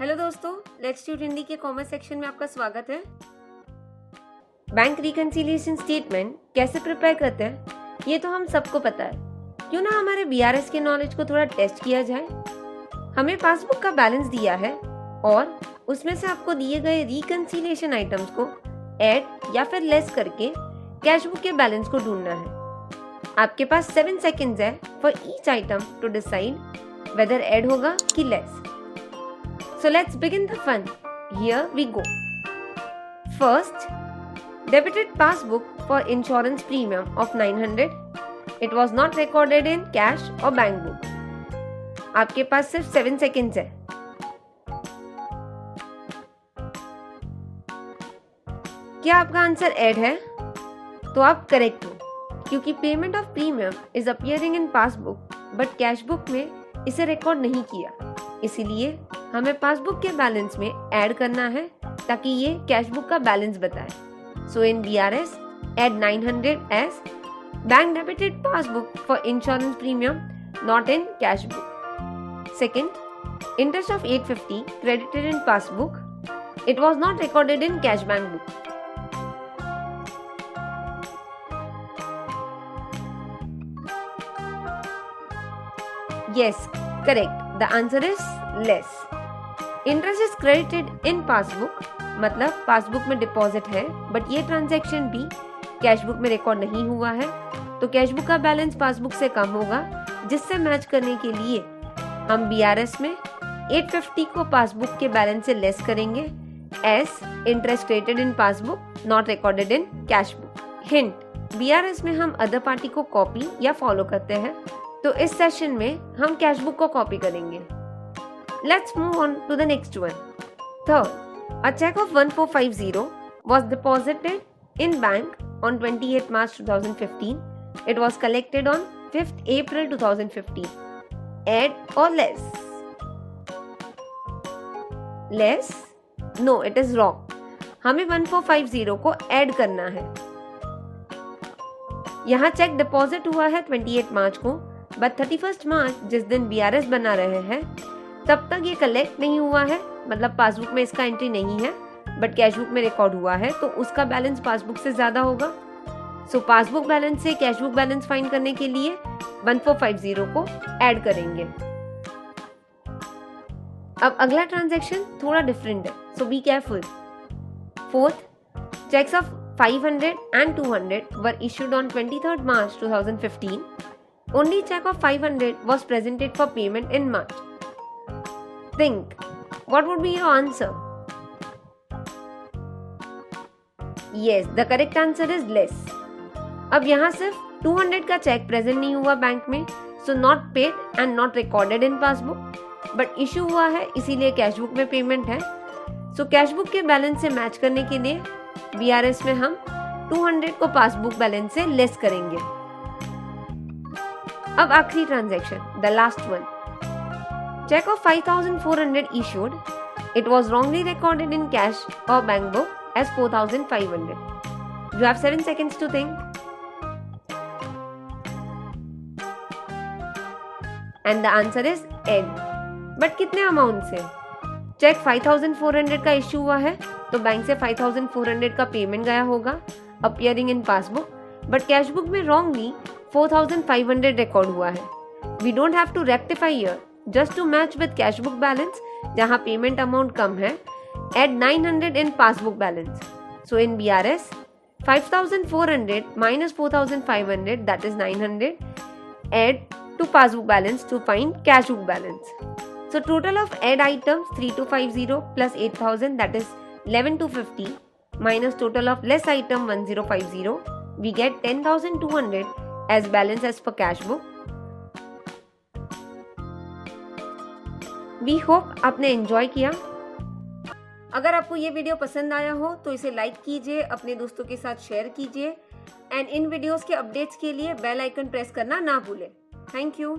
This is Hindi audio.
हेलो दोस्तों, लेट्स स्टूड हिंदी के कॉमर्स सेक्शन में आपका स्वागत है। बैंक रिकंसिलिएशन स्टेटमेंट कैसे प्रिपेयर करते हैं ये तो हम सबको पता है। क्यों ना हमारे बीआरएस के नॉलेज को थोड़ा टेस्ट किया जाए। हमें पासबुक का बैलेंस दिया है और उसमें से आपको दिए गए रिकंसिलिएशन आइटम्स को ऐड या फिर लेस करके कैश बुक के बैलेंस को ढूंढना है। आपके पास 7 सेकेंड्स है for each item to decide whether add होगा कि less. So let's begin the fun. Here we go. First, debited passbook for insurance premium of 900. It was not recorded in cash or bank book. आपके पास सिर्फ 7 seconds है। क्या आपका आंसर ऐड है? तो आप करेक्ट हो, क्योंकि payment of premium is appearing in passbook but cash book में इसे रिकॉर्ड नहीं किया, इसीलिए हमें पासबुक के बैलेंस में ऐड करना है ताकि ये कैश बुक का बैलेंस बताए। सो इन BRS add 900 as bank debited passbook for insurance premium not in cash book. Second, interest of 850 credited in passbook. It was not recorded in cash bank book. Yes, correct. The answer is less. Interest is credited in passbook, मतलब पासबुक में डिपॉजिट है बट ये ट्रांजैक्शन भी कैश बुक में रिकॉर्ड नहीं हुआ है, तो कैश बुक का बैलेंस पासबुक से कम होगा, जिससे मैच करने के लिए हम BRS में 850 को पासबुक के बैलेंस से लेस करेंगे S interest credited in passbook not recorded in cash book. Hint, BRS में हम अदर पार्टी को कॉपी या फॉलो करते हैं, तो इस सेशन में हम कैश बुक को कॉपी करेंगे। Let's move on to the next one. Third, a check of 1450 was deposited in bank on 28 March 2015. It was collected on 5th April 2015. Add or less? Less? No, it is wrong. हमें 1450 को ऐड करना है। यहाँ चेक डिपॉजिट हुआ है 28 मार्च को, बट 31 मार्च जिस दिन BRS बना रहे हैं तब तक ये कलेक्ट नहीं हुआ है, मतलब पासबुक में इसका एंट्री नहीं है बट कैश बुक में रिकॉर्ड हुआ है, तो उसका बैलेंस पासबुक से ज्यादा होगा। सो पासबुक बैलेंस से कैश बुक बैलेंस फाइंड करने के लिए 1450 को ऐड करेंगे। अब अगला ट्रांजैक्शन थोड़ा डिफरेंट है, so be careful. Fourth, cheques of 500 and 200 were issued on 23rd March 2015. Only check of 500 was presented for payment in March. Think, what would be your answer? Yes, the correct answer is less. अब यहाँ सिर्फ 200 का चेक प्रेजेंट नहीं हुआ बैंक में, so not paid and not recorded in passbook, but issue हुआ है इसीलिए कैश बुक में पेमेंट है। so कैश बुक के बैलेंस से मैच करने के लिए BRS में हम 200 को पासबुक बैलेंस से लेस करेंगे। अब आखिरी transaction, the last one. Check of 5400 issued. It was wrongly recorded in cash or bank book as 4500. You have 7 seconds to think. And the answer is N. But कितने अमाउंट से? चेक 5400 का इश्यू हुआ है तो बैंक से 5400 का पेमेंट गया होगा appearing in passbook, but cash book में रॉन्गली 4500 रिकॉर्ड हुआ है। We don't have to rectify here, just to match with cash book balance जहाँ payment amount कम है, add 900 in passbook balance. So in BRS 5400 minus 4500, that is 900, add to passbook balance to find cash book balance. So total of add items 3250 plus 8000, that is 11250, minus total of less item 1050, we get 10200 as balance as per cash book. We hope आपने एंजॉय किया। अगर आपको ये वीडियो पसंद आया हो तो इसे लाइक कीजिए, अपने दोस्तों के साथ शेयर कीजिए एंड इन वीडियोस के अपडेट्स के लिए बेल आइकन प्रेस करना ना भूलें। Thank you.